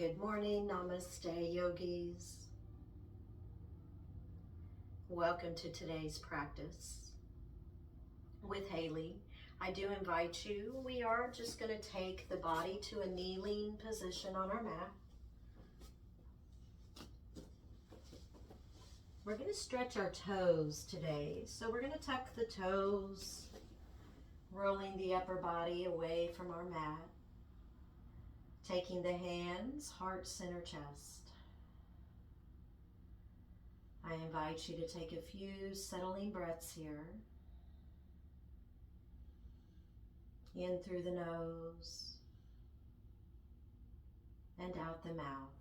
Good morning, Namaste yogis. Welcome to today's practice with Haley. I do invite you, we are just going to take the body to a kneeling position on our mat. We're going to stretch our toes today. So we're going to tuck the toes, rolling the upper body away from our mat. Taking the hands, heart, center, chest. I invite you to take a few settling breaths here. In through the nose and out the mouth.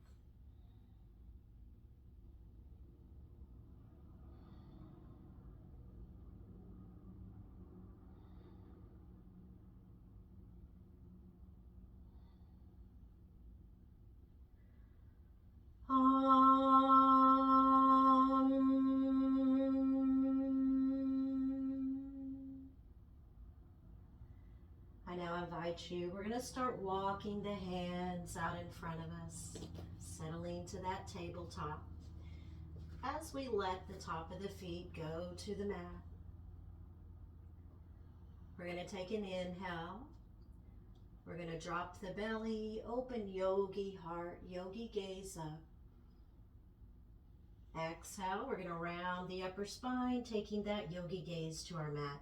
I now invite you, we're going to start walking the hands out in front of us, settling to that tabletop as we let the top of the feet go to the mat. We're going to take an inhale. We're going to drop the belly, open yogi heart, yogi gaze up. Exhale, we're going to round the upper spine, taking that yogi gaze to our mat.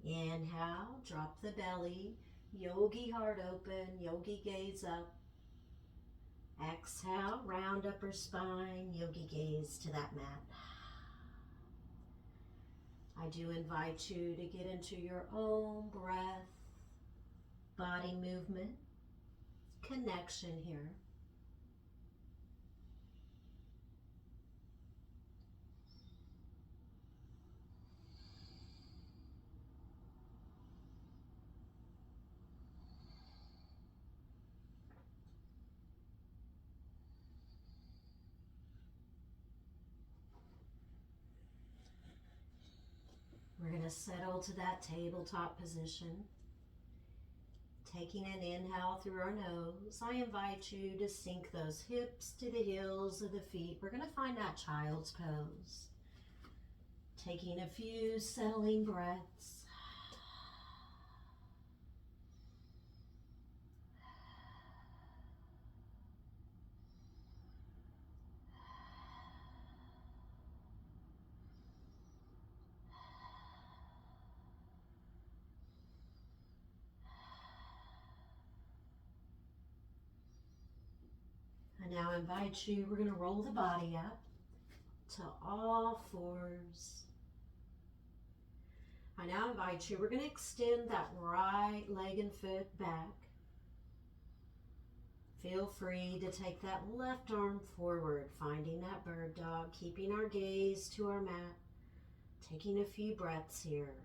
Inhale, drop the belly, yogi heart open, yogi gaze up. Exhale, round upper spine, yogi gaze to that mat. I do invite you to get into your own breath, body movement, connection here. We're going to settle to that tabletop position. Taking an inhale through our nose, I invite you to sink those hips to the heels of the feet. We're going to find that child's pose. Taking a few settling breaths. I now invite you, we're going to roll the body up to all fours. I now invite you, we're going to extend that right leg and foot back. Feel free to take that left arm forward, finding that bird dog, keeping our gaze to our mat, taking a few breaths here.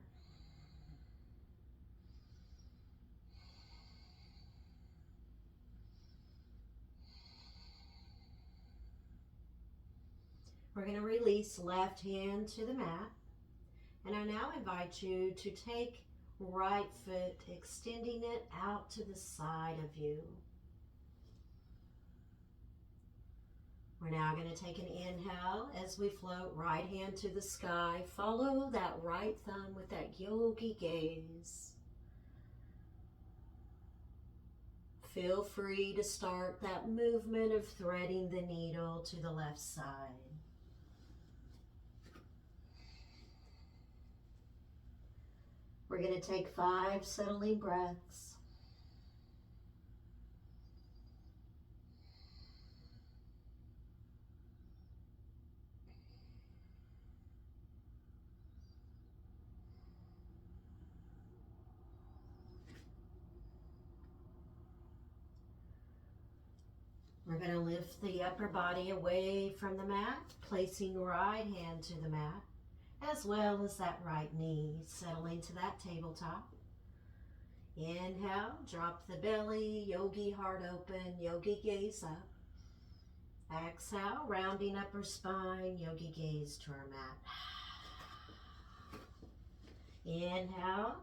We're going to release left hand to the mat. And I now invite you to take right foot, extending it out to the side of you. We're now going to take an inhale as we float right hand to the sky. Follow that right thumb with that yogi gaze. Feel free to start that movement of threading the needle to the left side. We're going to take 5 settling breaths. We're going to lift the upper body away from the mat, placing right hand to the mat, as well as that right knee, settling to that tabletop. Inhale, drop the belly, yogi heart open, yogi gaze up. Exhale, rounding upper spine, yogi gaze to our mat. Inhale,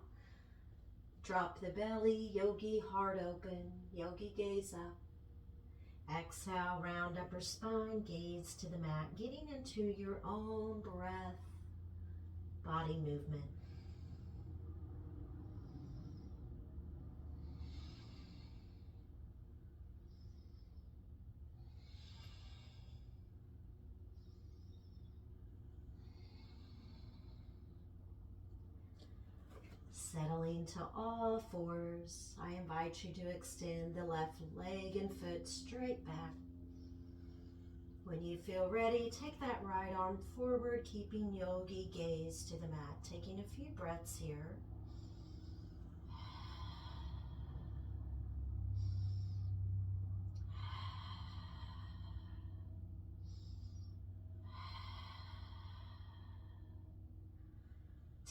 Drop the belly, yogi heart open, yogi gaze up. Exhale, round upper spine, gaze to the mat, getting into your own breath, body movement. Settling to all fours, I invite you to extend the left leg and foot straight back. When you feel ready, take that right arm forward, keeping yogi gaze to the mat. Taking a few breaths here.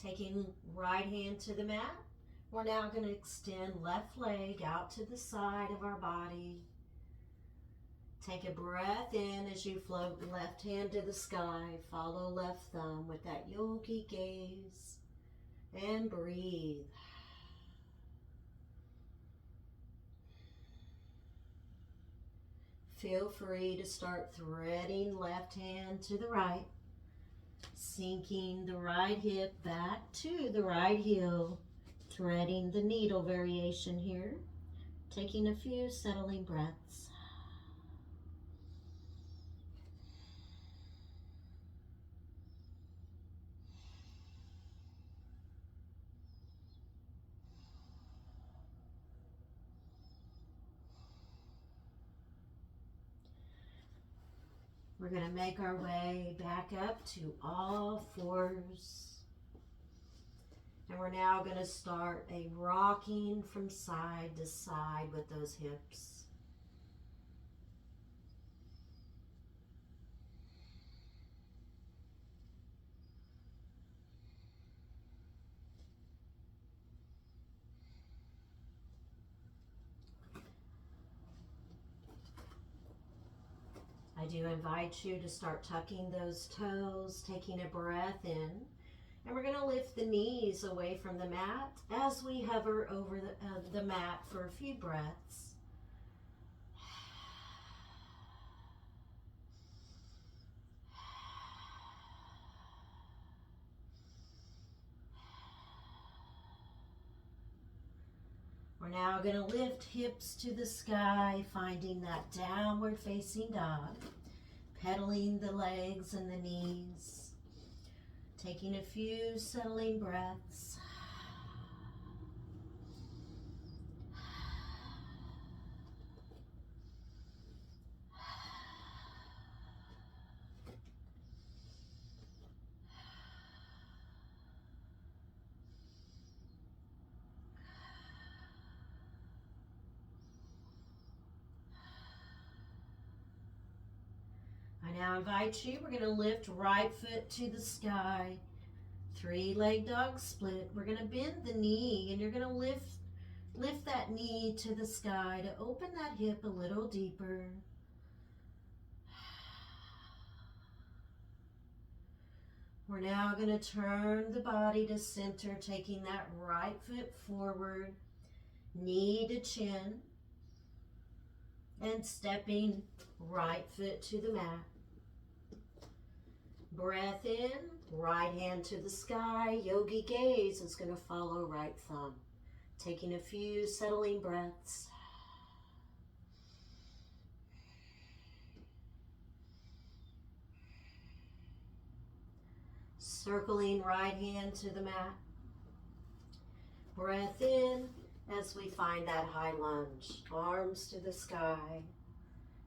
Taking right hand to the mat, we're now going to extend left leg out to the side of our body. Take a breath in as you float left hand to the sky. Follow left thumb with that yogi gaze and breathe. Feel free to start threading left hand to the right, sinking the right hip back to the right heel, threading the needle variation here, taking a few settling breaths. We're going to make our way back up to all fours. And we're now going to start a rocking from side to side with those hips. I do invite you to start tucking those toes, taking a breath in. And we're going to lift the knees away from the mat as we hover over the mat for a few breaths. We're now going to lift hips to the sky, finding that downward facing dog, pedaling the legs and the knees, taking a few settling breaths. I now invite you, we're going to lift right foot to the sky, 3-leg dog split. We're going to bend the knee and you're going to lift that knee to the sky to open that hip a little deeper. We're now going to turn the body to center, taking that right foot forward, knee to chin, and stepping right foot to the mat. Breath in, right hand to the sky, yogi gaze is going to follow right thumb. Taking a few settling breaths. Circling right hand to the mat. Breath in as we find that high lunge. Arms to the sky.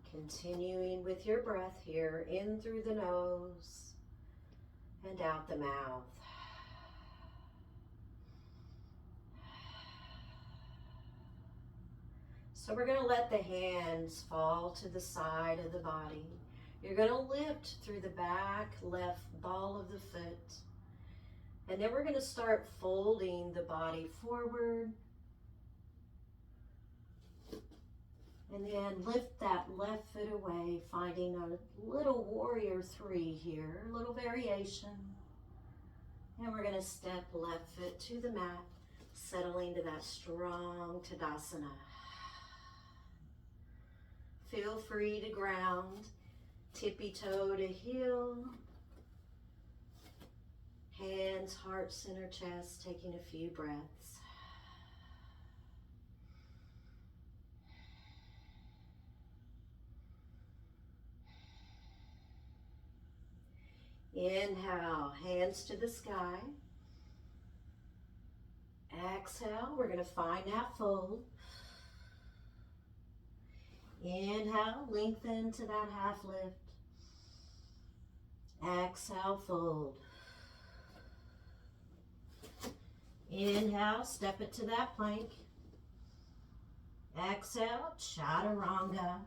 Continuing with your breath here, in through the nose and out the mouth. So we're going to let the hands fall to the side of the body. You're going to lift through the back left ball of the foot. And then we're going to start folding the body forward. And then lift that left foot away, finding a little warrior 3 here, a little variation. And we're going to step left foot to the mat, Settling to that strong Tadasana. Feel free to ground, tippy toe to heel. Hands, heart, center, chest, taking a few breaths. Inhale, hands to the sky. Exhale, we're going to find that fold. Inhale, lengthen to that half lift. Exhale, fold. Inhale, step it to that plank. Exhale, chaturanga.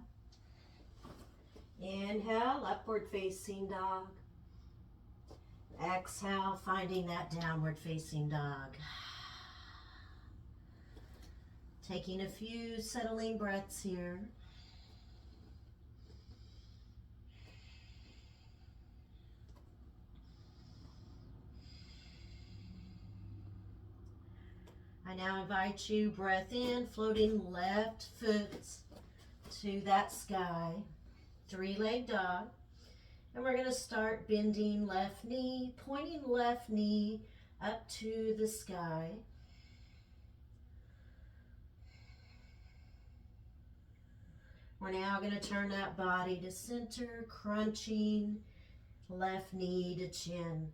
Inhale, upward facing dog. Exhale, finding that downward facing dog. Taking a few settling breaths here. I now invite you, breath in, floating left foot to that sky, three-leg dog. And we're going to start bending left knee, pointing left knee up to the sky. We're now going to turn that body to center, crunching left knee to chin.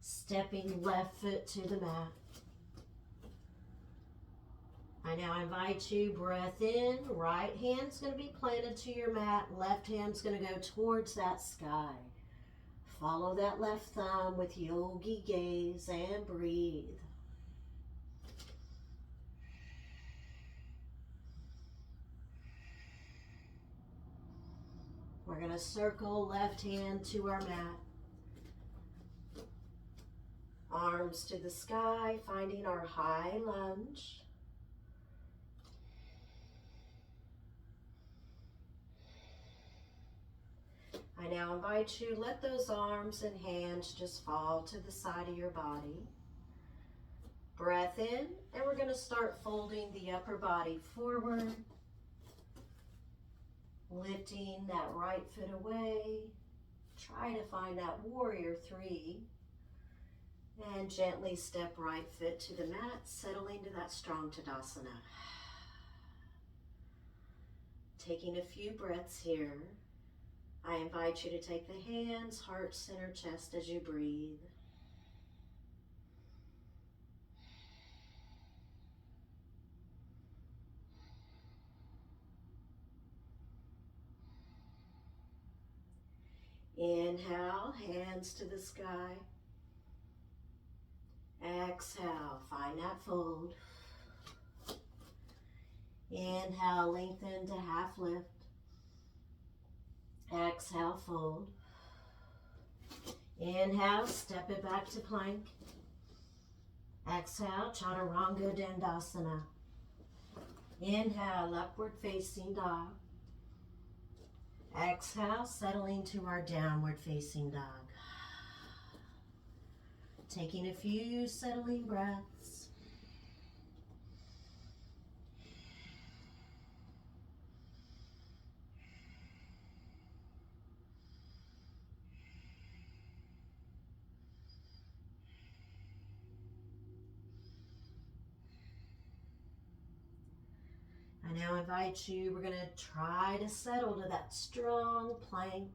Stepping left foot to the mat. I now invite you, breath in, right hand's going to be planted to your mat, left hand's going to go towards that sky. Follow that left thumb with yogi gaze and breathe. We're going to circle left hand to our mat. Arms to the sky, finding our high lunge. I now invite you, let those arms and hands just fall to the side of your body. Breath in, and we're going to start folding the upper body forward. Lifting that right foot away. Try to find that warrior three. And gently step right foot to the mat, settling to that strong Tadasana. Taking a few breaths here. I invite you to take the hands, heart, center, chest as you breathe. Inhale, hands to the sky. Exhale, find that fold. Inhale, lengthen to half lift. Exhale, fold. Inhale, step it back to plank. Exhale, chaturanga dandasana. Inhale, upward facing dog. Exhale, settling to our downward facing dog. Taking a few settling breaths. I now invite you, we're going to try to settle to that strong plank.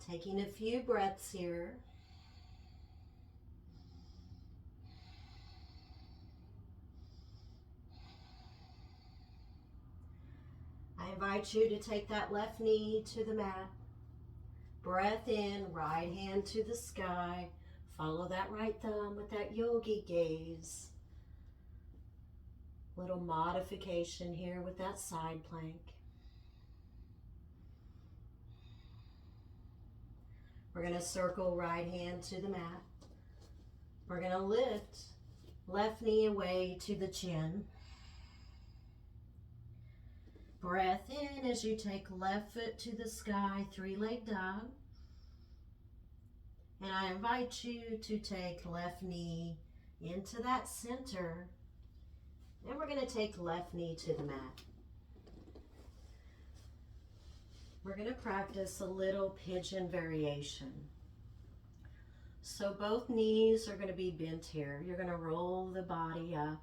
Taking a few breaths here. I invite you to take that left knee to the mat. Breath in, right hand to the sky. Follow that right thumb with that yogi gaze. Little modification here with that side plank. We're going to circle right hand to the mat. We're going to lift left knee away to the chin. Breath in as you take left foot to the sky, three-leg dog. And I invite you to take left knee into that center. And we're going to take left knee to the mat. We're going to practice a little pigeon variation. So both knees are going to be bent here. You're going to roll the body up.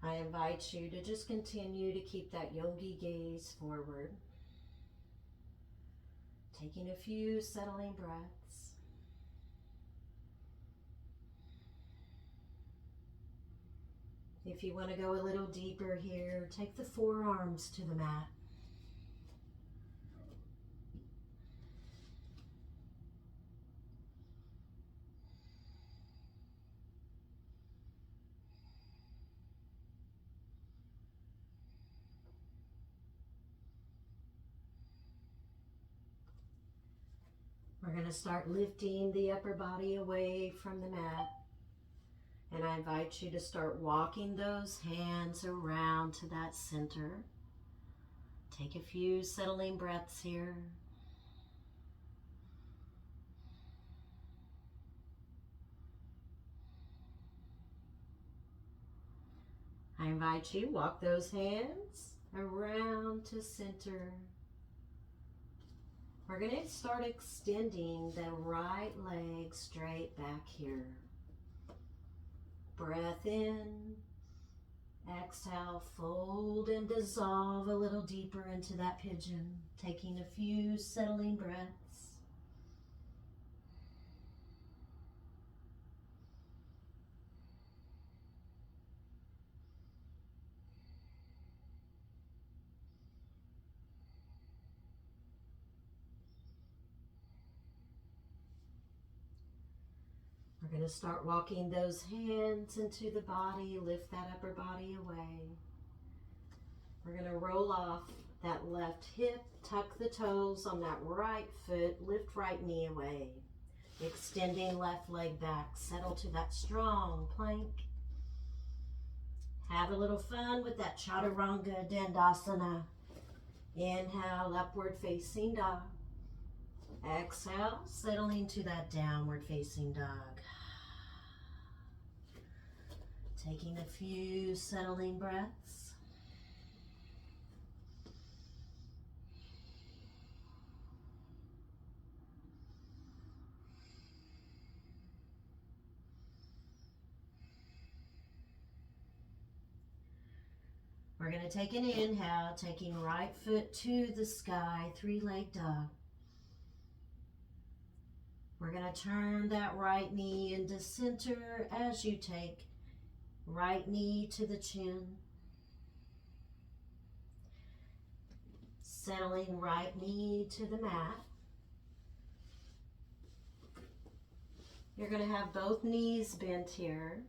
I invite you to just continue to keep that yogi gaze forward. Taking a few settling breaths. If you want to go a little deeper here, take the forearms to the mat. We're going to start lifting the upper body away from the mat. And I invite you to start walking those hands around to that center. Take a few settling breaths here. I invite you to walk those hands around to center. We're going to start extending the right leg straight back here. Breath in, exhale, fold and dissolve a little deeper into that pigeon, taking a few settling breaths. We're going to start walking those hands into the body, lift that upper body away. We're going to roll off that left hip, tuck the toes on that right foot, lift right knee away. Extending left leg back, settle to that strong plank. Have a little fun with that Chaturanga Dandasana. Inhale, upward facing dog. Exhale, settling to that downward facing dog. Taking a few settling breaths. We're going to take an inhale, taking right foot to the sky, three-leg dog. We're going to turn that right knee into center as you take right knee to the chin. Settling right knee to the mat. You're going to have both knees bent here.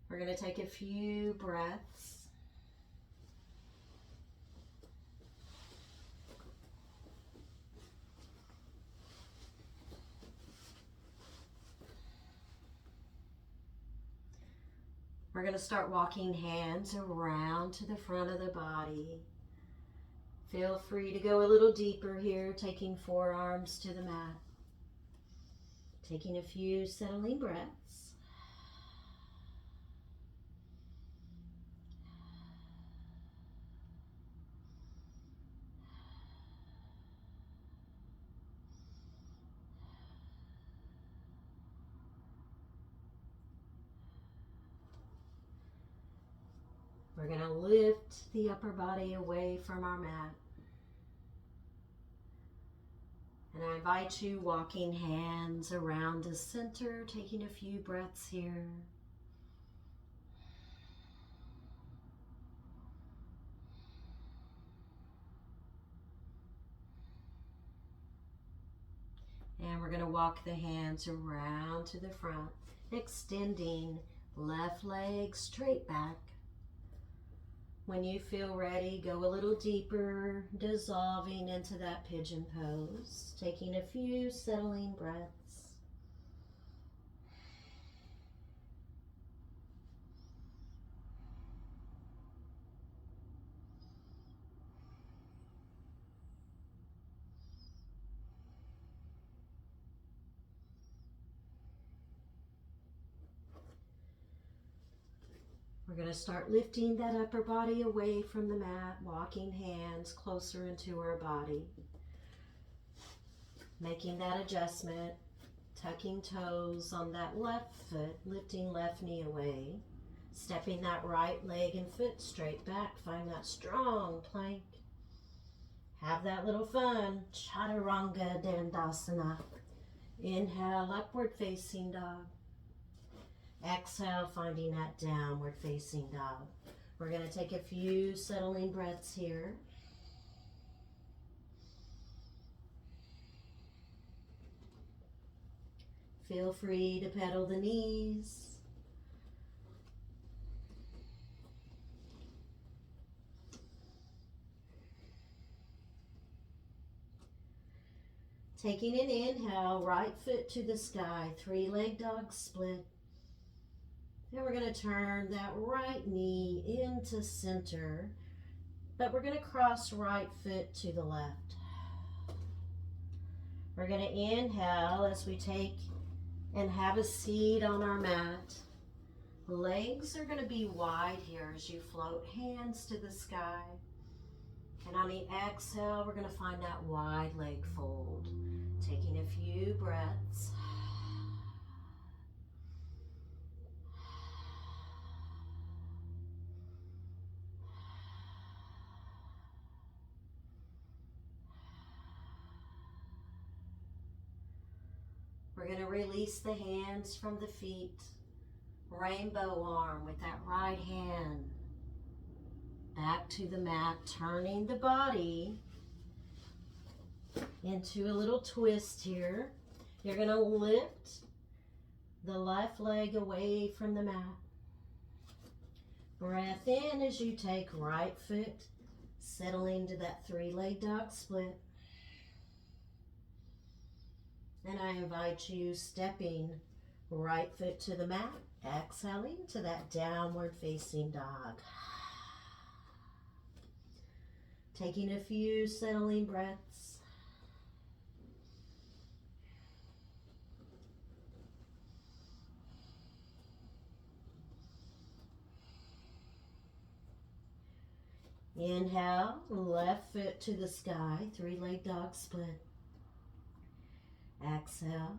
We're going to take a few breaths. We're going to start walking hands around to the front of the body. Feel free to go a little deeper here, taking forearms to the mat. Taking a few settling breaths. We're going to lift the upper body away from our mat. And I invite you walking hands around the center, taking a few breaths here. And we're going to walk the hands around to the front, extending left leg straight back. When you feel ready, go a little deeper, dissolving into that pigeon pose, taking a few settling breaths. We're going to start lifting that upper body away from the mat, walking hands closer into our body. Making that adjustment, tucking toes on that left foot, lifting left knee away. Stepping that right leg and foot straight back. Find that strong plank. Have that little fun. Chaturanga Dandasana. Inhale, upward facing dog. Exhale, finding that downward facing dog. We're going to take a few settling breaths here. Feel free to pedal the knees. Taking an inhale, right foot to the sky, three-leg dog split. Then we're going to turn that right knee into center, but we're going to cross right foot to the left. We're going to inhale as we take and have a seat on our mat. Legs are going to be wide here as you float hands to the sky. And on the exhale, we're going to find that wide leg fold. Taking a few breaths. We're going to release the hands from the feet. Rainbow arm with that right hand. Back to the mat, turning the body into a little twist here. You're going to lift the left leg away from the mat. Breath in as you take right foot, settling to that three-leg dog split. And I invite you stepping right foot to the mat, exhaling to that downward facing dog. Taking a few settling breaths. Inhale, left foot to the sky, three-leg dog split. Exhale.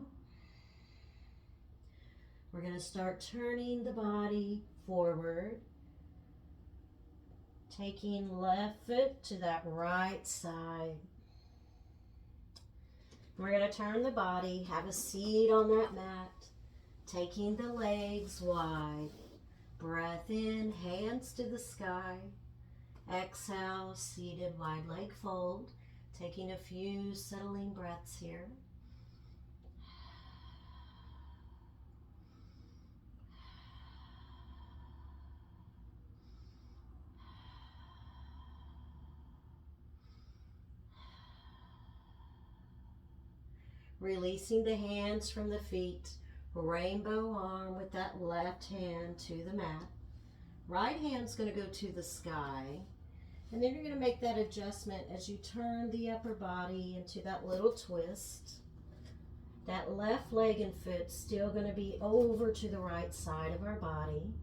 We're going to start turning the body forward. Taking left foot to that right side. We're going to turn the body, have a seat on that mat. Taking the legs wide. Breath in, hands to the sky. Exhale, seated wide leg fold. Taking a few settling breaths here. Releasing the hands from the feet. Rainbow arm with that left hand to the mat. Right hand's going to go to the sky. And then you're going to make that adjustment as you turn the upper body into that little twist. That left leg and foot still going to be over to the right side of our body.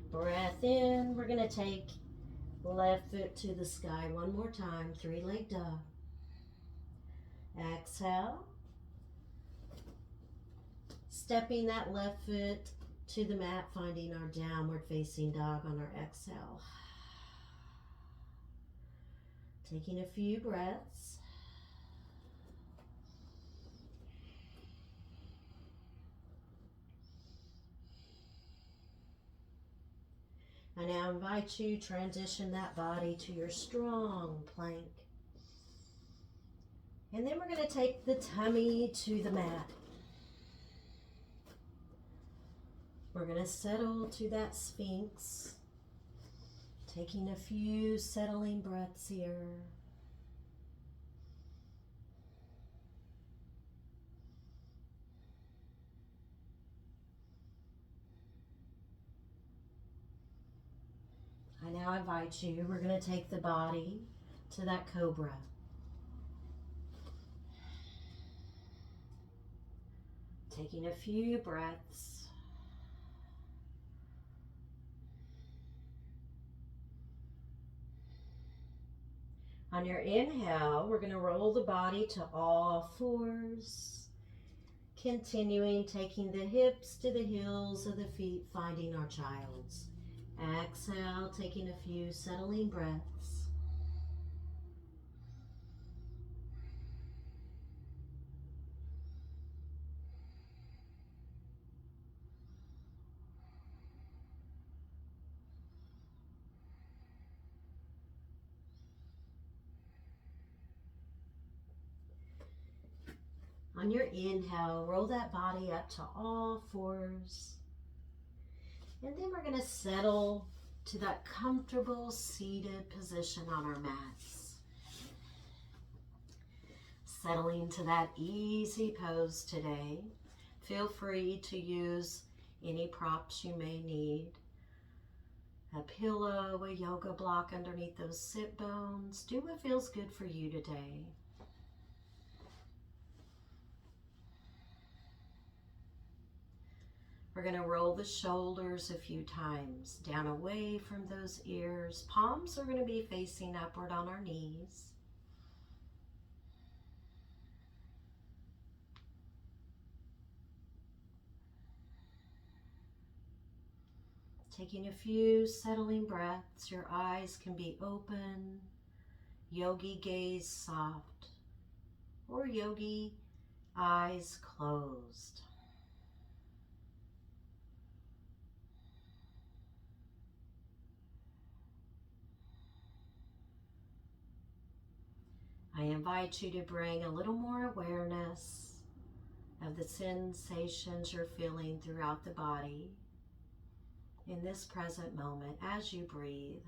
Breath in. We're going to take left foot to the sky one more time. Three-leg dog. Exhale. Stepping that left foot to the mat, finding our downward facing dog on our exhale. Taking a few breaths. I now invite you to transition that body to your strong plank. And then we're going to take the tummy to the mat. We're going to settle to that Sphinx. Taking a few settling breaths here. I now invite you, we're going to take the body to that cobra. Taking a few breaths. On your inhale, we're going to roll the body to all fours, continuing taking the hips to the heels of the feet, finding our child's. Exhale, taking a few settling breaths. On your inhale, roll that body up to all fours. And then we're going to settle to that comfortable seated position on our mats. Settling to that easy pose today. Feel free to use any props you may need. A pillow, a yoga block underneath those sit bones. Do what feels good for you today. We're going to roll the shoulders a few times, down away from those ears. Palms are going to be facing upward on our knees. Taking a few settling breaths. Your eyes can be open, yogi gaze soft, or yogi eyes closed. I invite you to bring a little more awareness of the sensations you're feeling throughout the body in this present moment as you breathe.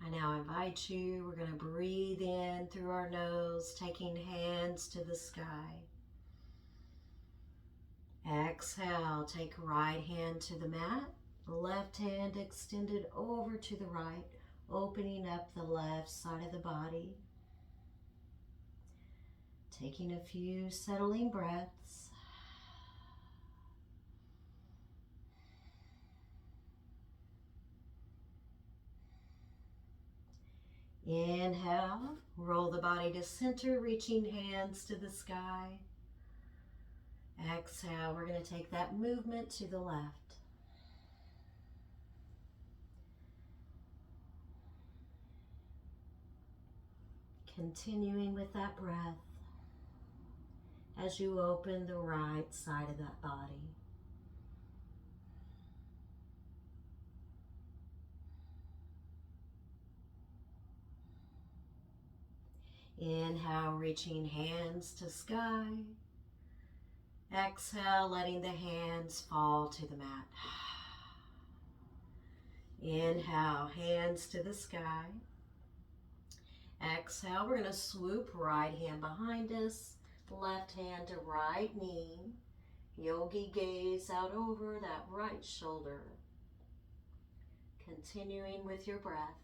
I now invite you, we're going to breathe in through our nose, taking hands to the sky. Exhale, take right hand to the mat, left hand extended over to the right, opening up the left side of the body. Taking a few settling breaths. Inhale, roll the body to center, reaching hands to the sky. Exhale, we're going to take that movement to the left. Continuing with that breath as you open the right side of that body. Inhale, reaching hands to sky. Exhale, letting the hands fall to the mat. Inhale, hands to the sky. Exhale, we're going to swoop right hand behind us, left hand to right knee. Yogi gaze out over that right shoulder. Continuing with your breath.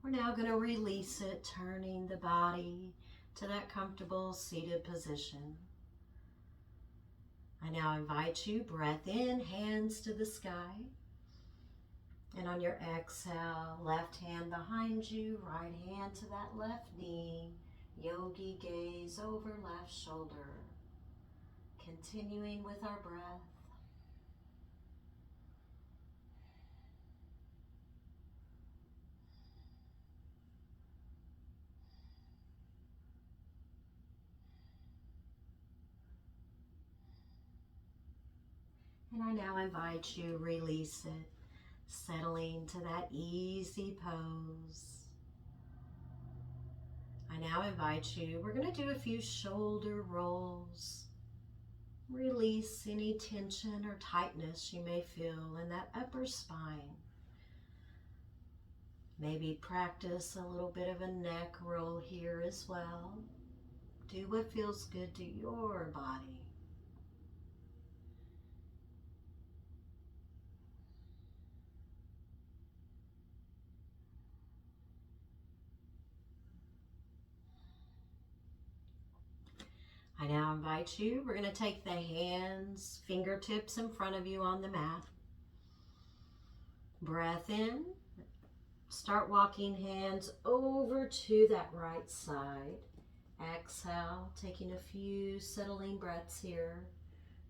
We're now going to release it, turning the body to that comfortable seated position. I now invite you, breath in, hands to the sky. And on your exhale, left hand behind you, right hand to that left knee. Yogi gaze over left shoulder. Continuing with our breath. And I now invite you, release it, settling to that easy pose. I now invite you, we're going to do a few shoulder rolls. Release any tension or tightness you may feel in that upper spine. Maybe practice a little bit of a neck roll here as well. Do what feels good to your body. I now invite you, we're going to take the hands, fingertips in front of you on the mat. Breath in. Start walking hands over to that right side. Exhale, taking a few settling breaths here.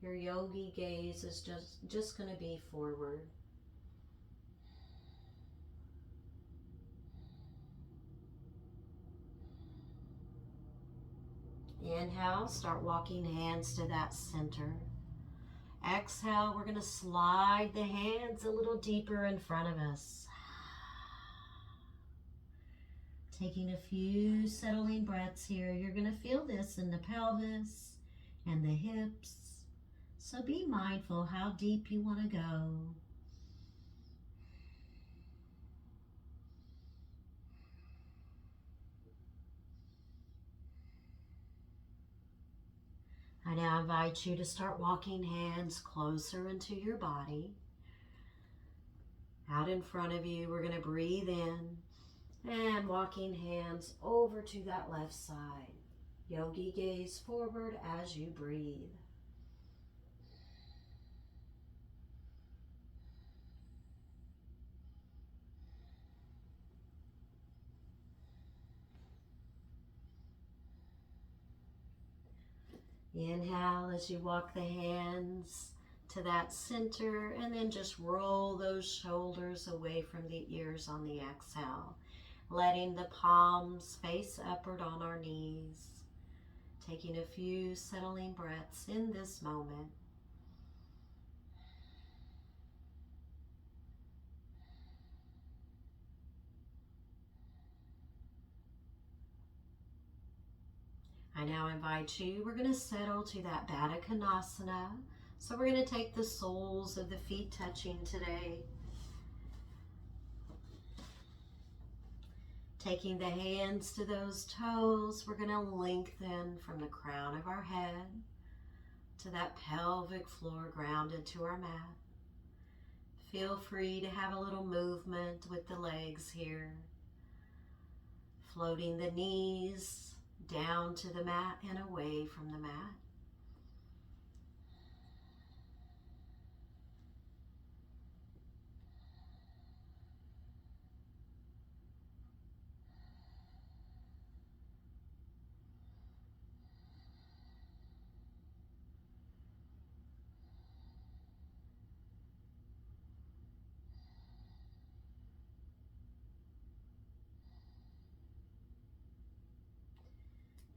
Your yogi gaze is just going to be forward. Inhale, start walking hands to that center. Exhale, we're going to slide the hands a little deeper in front of us. Taking a few settling breaths here. You're going to feel this in the pelvis and the hips. So be mindful how deep you want to go. I now invite you to start walking hands closer into your body. Out in front of you, we're going to breathe in and walking hands over to that left side. Yogi gaze forward as you breathe. Inhale as you walk the hands to that center, and then just roll those shoulders away from the ears on the exhale, letting the palms face upward on our knees. Taking a few settling breaths in this moment. I now invite you, we're going to settle to that Baddha Konasana. So we're going to take the soles of the feet touching today. Taking the hands to those toes, we're going to lengthen from the crown of our head to that pelvic floor grounded to our mat. Feel free to have a little movement with the legs here. Floating the knees down to the mat and away from the mat.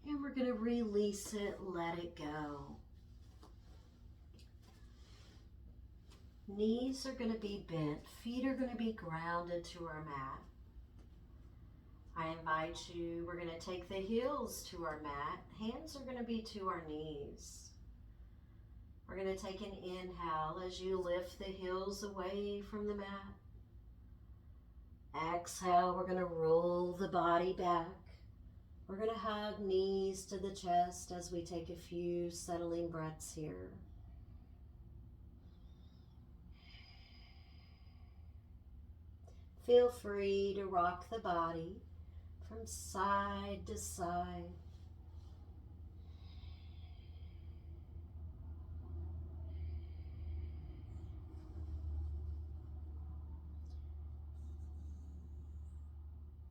And we're going to release it, let it go. Knees are going to be bent, feet are going to be grounded to our mat. I invite you, we're going to take the heels to our mat. Hands are going to be to our knees. We're going to take an inhale as you lift the heels away from the mat. Exhale, we're going to roll the body back. We're going to hug knees to the chest as we take a few settling breaths here. Feel free to rock the body from side to side.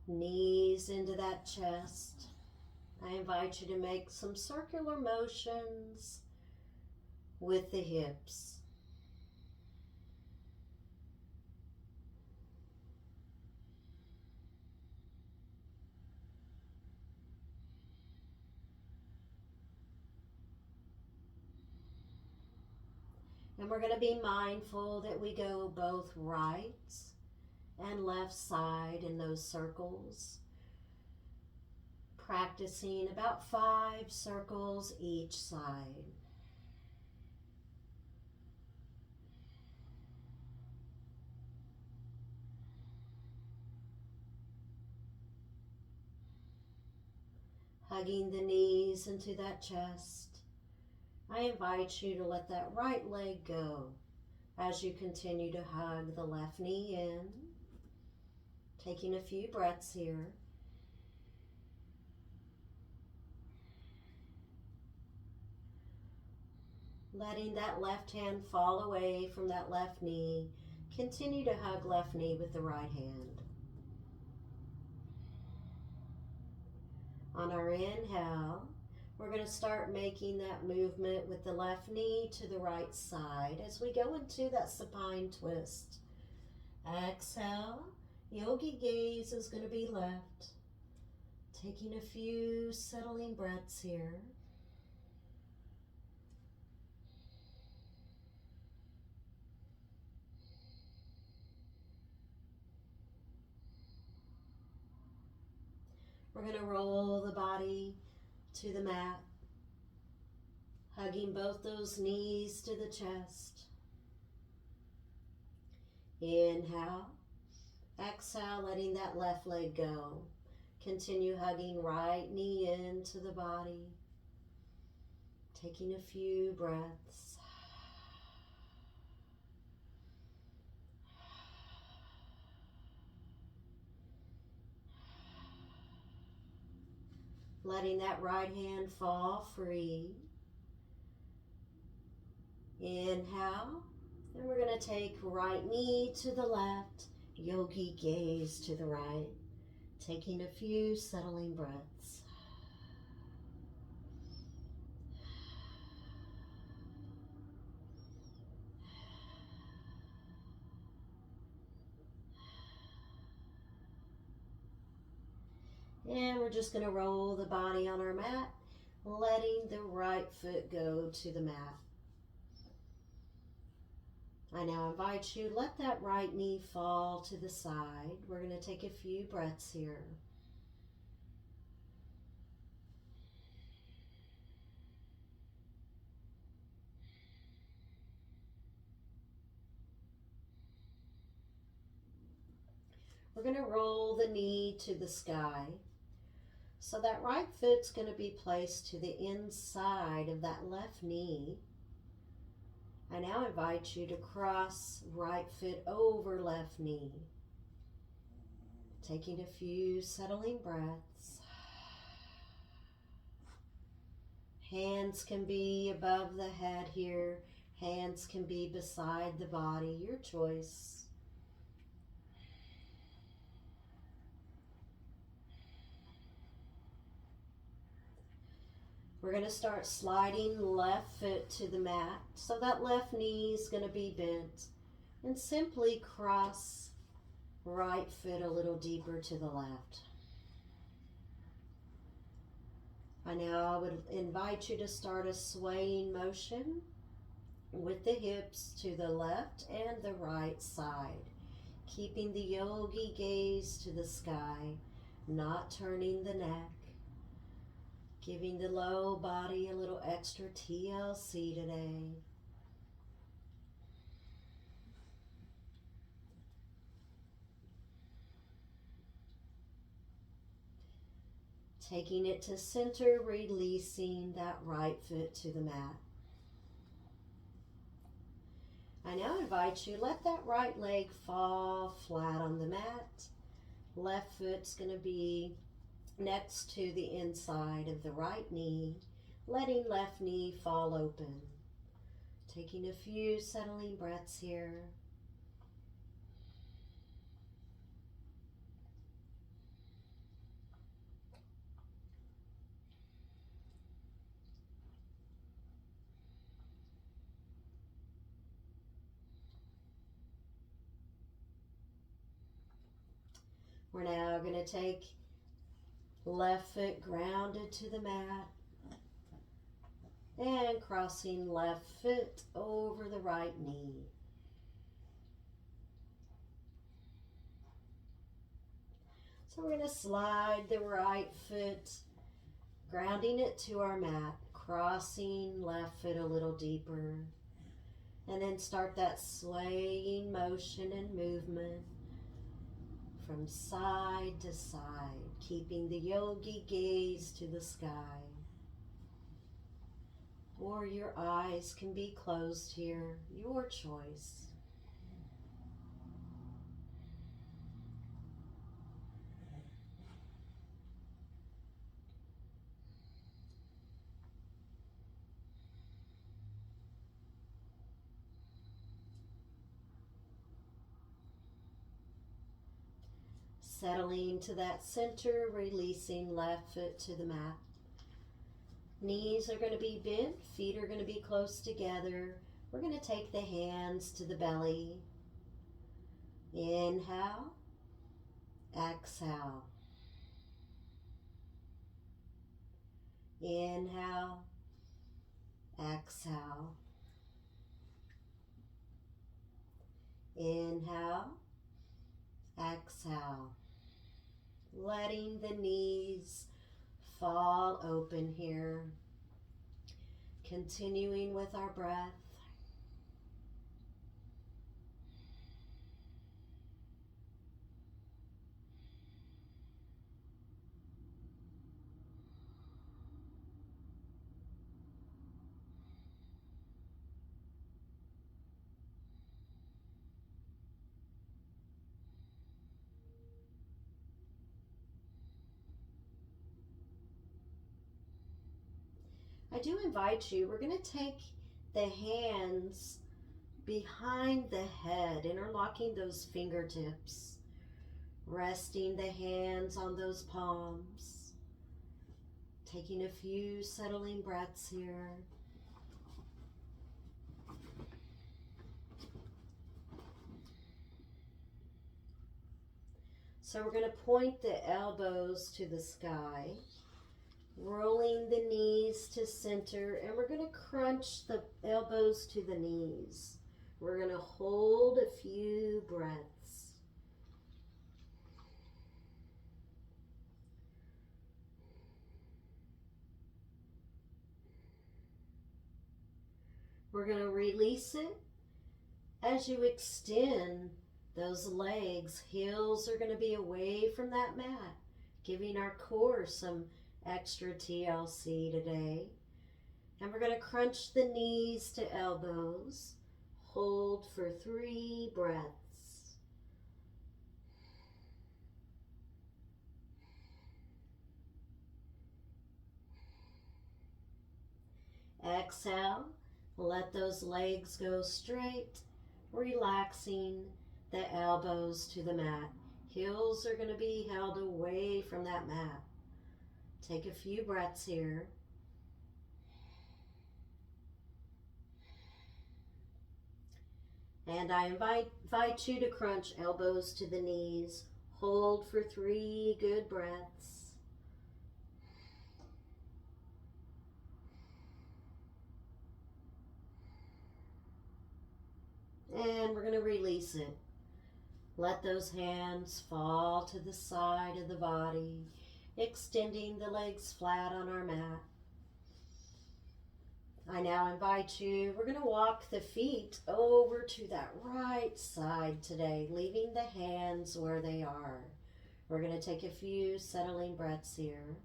Knees into that chest. I invite you to make some circular motions with the hips. And we're going to be mindful that we go both right and left side in those circles. Practicing about 5 circles each side. hugging the knees into that chest. I invite you to let that right leg go as you continue to hug the left knee in. Taking a few breaths here. Letting that left hand fall away from that left knee. Continue to hug left knee with the right hand. On our inhale, we're going to start making that movement with the left knee to the right side as we go into that supine twist. Exhale, yogi gaze is going to be left. Taking a few settling breaths here. We're going to roll the body to the mat, hugging both those knees to the chest. Inhale, exhale, letting that left leg go. Continue hugging right knee into the body, taking a few breaths. Letting that right hand fall free. Inhale, and we're going to take right knee to the left, yogi gaze to the right. Taking a few settling breaths. And we're just going to roll the body on our mat, letting the right foot go to the mat. I now invite you, let that right knee fall to the side. We're going to take a few breaths here. We're going to roll the knee to the sky. So that right foot's going to be placed to the inside of that left knee. I now invite you to cross right foot over left knee. Taking a few settling breaths. Hands can be above the head here. Hands can be beside the body, your choice. We're going to start sliding left foot to the mat. So that left knee is going to be bent. And simply cross right foot a little deeper to the left. I now would invite you to start a swaying motion with the hips to the left and the right side. Keeping the yogi gaze to the sky, not turning the neck. Giving the low body a little extra TLC today. Taking it to center, releasing that right foot to the mat. I now invite you, let that right leg fall flat on the mat. Left foot's going to be next to the inside of the right knee, letting left knee fall open. Taking a few settling breaths here. We're now going to take left foot grounded to the mat and crossing left foot over the right knee. So we're going to slide the right foot, grounding it to our mat, crossing left foot a little deeper, and then start that swaying motion and movement from side to side, keeping the yogi gaze to the sky. Or your eyes can be closed here, your choice. Settling to that center, releasing left foot to the mat. Knees are going to be bent, feet are going to be close together. We're going to take the hands to the belly. Inhale, exhale. Inhale, exhale. Inhale, exhale. Letting the knees fall open here. Continuing with our breath. I do invite you, we're going to take the hands behind the head, interlocking those fingertips, resting the hands on those palms, taking a few settling breaths here. So we're going to point the elbows to the sky, rolling the knees to center, and we're going to crunch the elbows to the knees. We're going to hold a few breaths. We're going to release it as you extend those legs. Heels are going to be away from that mat, giving our core some extra TLC today. And we're going to crunch the knees to elbows. Hold for 3 breaths. Exhale. Let those legs go straight, relaxing the elbows to the mat. Heels are going to be held away from that mat. Take a few breaths here. And I invite you to crunch elbows to the knees. Hold for 3 good breaths. And we're going to release it. Let those hands fall to the side of the body, extending the legs flat on our mat. I now invite you, we're going to walk the feet over to that right side today, leaving the hands where they are. We're going to take a few settling breaths here.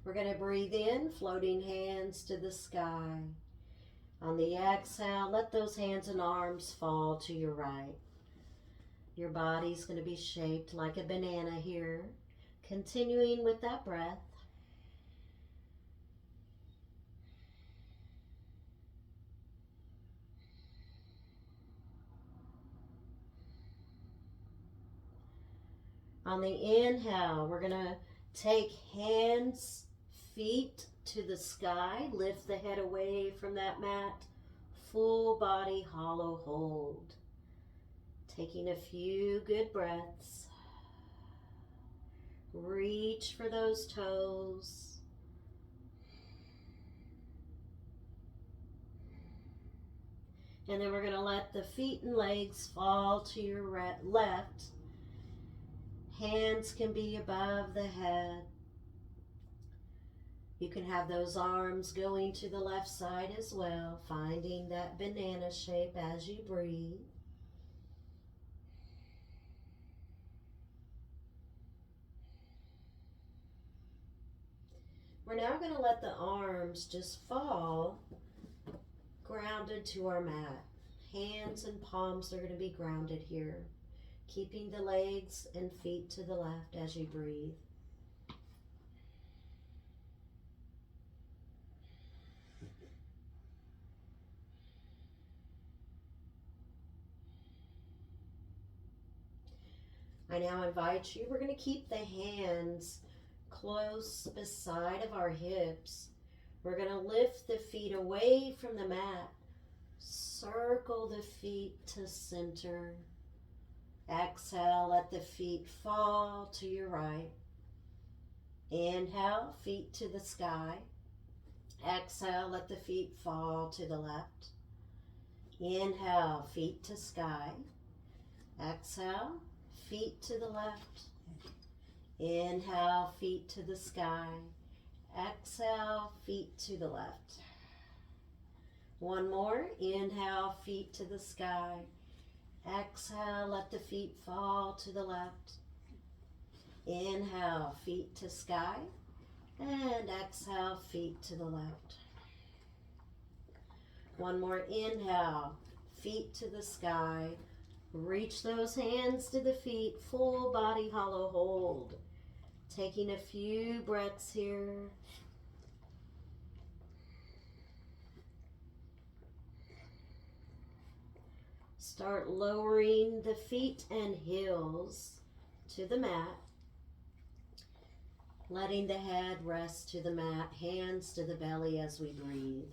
We're going to breathe in, floating hands to the sky. On the exhale, let those hands and arms fall to your right. Your body's going to be shaped like a banana here. Continuing with that breath. On the inhale, we're going to take hands, feet to the sky. Lift the head away from that mat. Full body hollow hold. Taking a few good breaths. Reach for those toes. And then we're going to let the feet and legs fall to your left. Hands can be above the head. You can have those arms going to the left side as well, finding that banana shape as you breathe. We're now going to let the arms just fall grounded to our mat. Hands and palms are going to be grounded here, keeping the legs and feet to the left as you breathe. I now invite you, we're going to keep the hands close beside of our hips. We're going to lift the feet away from the mat. Circle the feet to center. Exhale, let the feet fall to your right. Inhale, feet to the sky. Exhale, let the feet fall to the left. Inhale, feet to sky. Exhale, feet to the left. Inhale, feet to the sky. Exhale, feet to the left. One more. Inhale, feet to the sky. Exhale, let the feet fall to the left. Inhale, feet to sky. And exhale, feet to the left. One more. Inhale, feet to the sky. Reach those hands to the feet, full body hollow hold. Taking a few breaths here. Start lowering the feet and heels to the mat. Letting the head rest to the mat, hands to the belly as we breathe.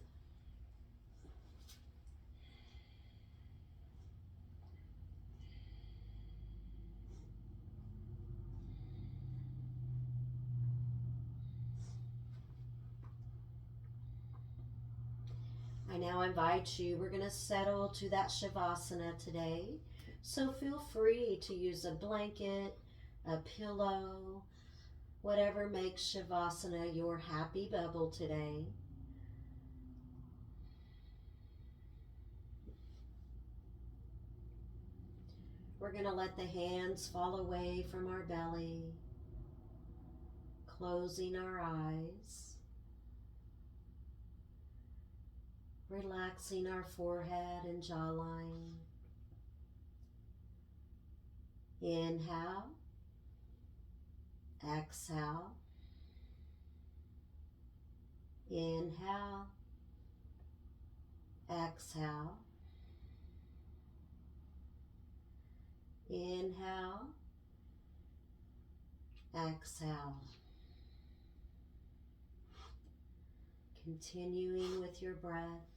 I now invite you, we're going to settle to that Savasana today. So feel free to use a blanket, a pillow, whatever makes Savasana your happy bubble today. We're going to let the hands fall away from our belly, closing our eyes. Relaxing our forehead and jawline. Inhale. Exhale. Inhale. Exhale. Inhale. Exhale. Continuing with your breath.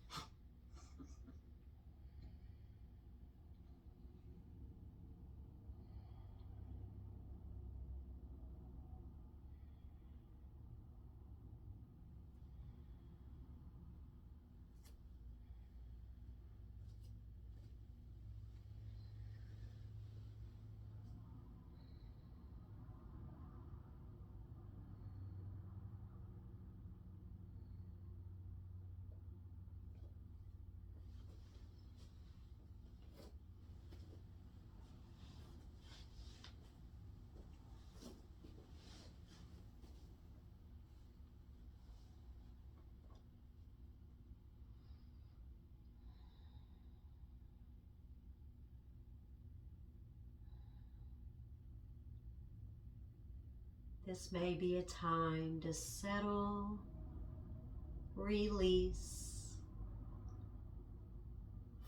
This may be a time to settle, release,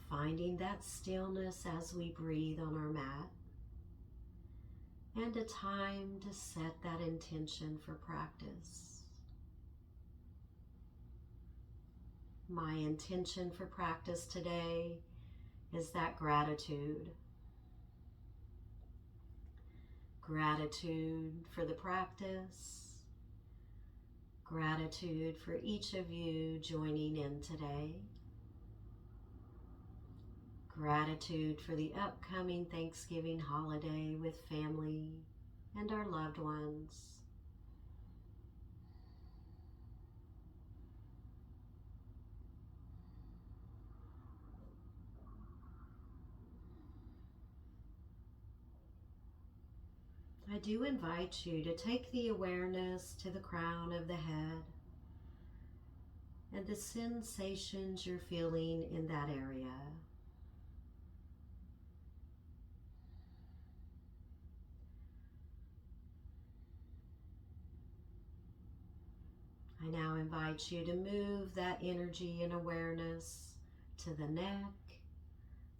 finding that stillness as we breathe on our mat, and a time to set that intention for practice. My intention for practice today is that gratitude. Gratitude for the practice. Gratitude for each of you joining in today. Gratitude for the upcoming Thanksgiving holiday with family and our loved ones. I do invite you to take the awareness to the crown of the head and the sensations you're feeling in that area. I now invite you to move that energy and awareness to the neck,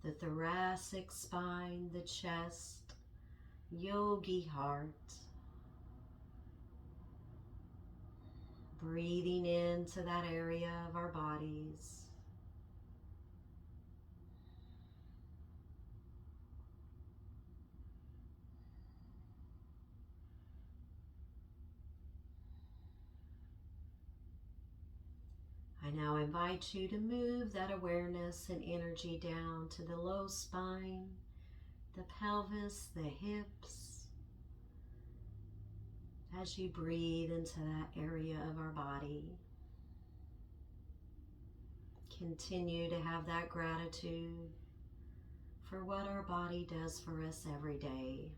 the thoracic spine, the chest, yogi heart. Breathing into that area of our bodies. I now invite you to move that awareness and energy down to the low spine, the pelvis, the hips, as you breathe into that area of our body. Continue to have that gratitude for what our body does for us every day.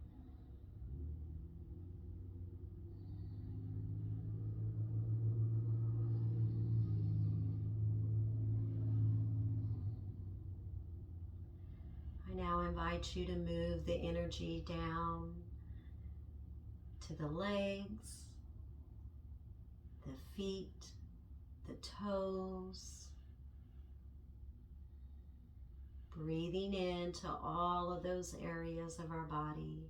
I now invite you to move the energy down to the legs, the feet, the toes, breathing into all of those areas of our body.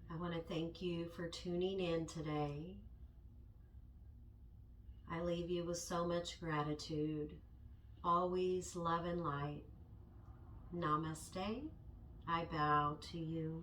I want to thank you for tuning in today. I leave you with so much gratitude. Always love and light. Namaste. I bow to you.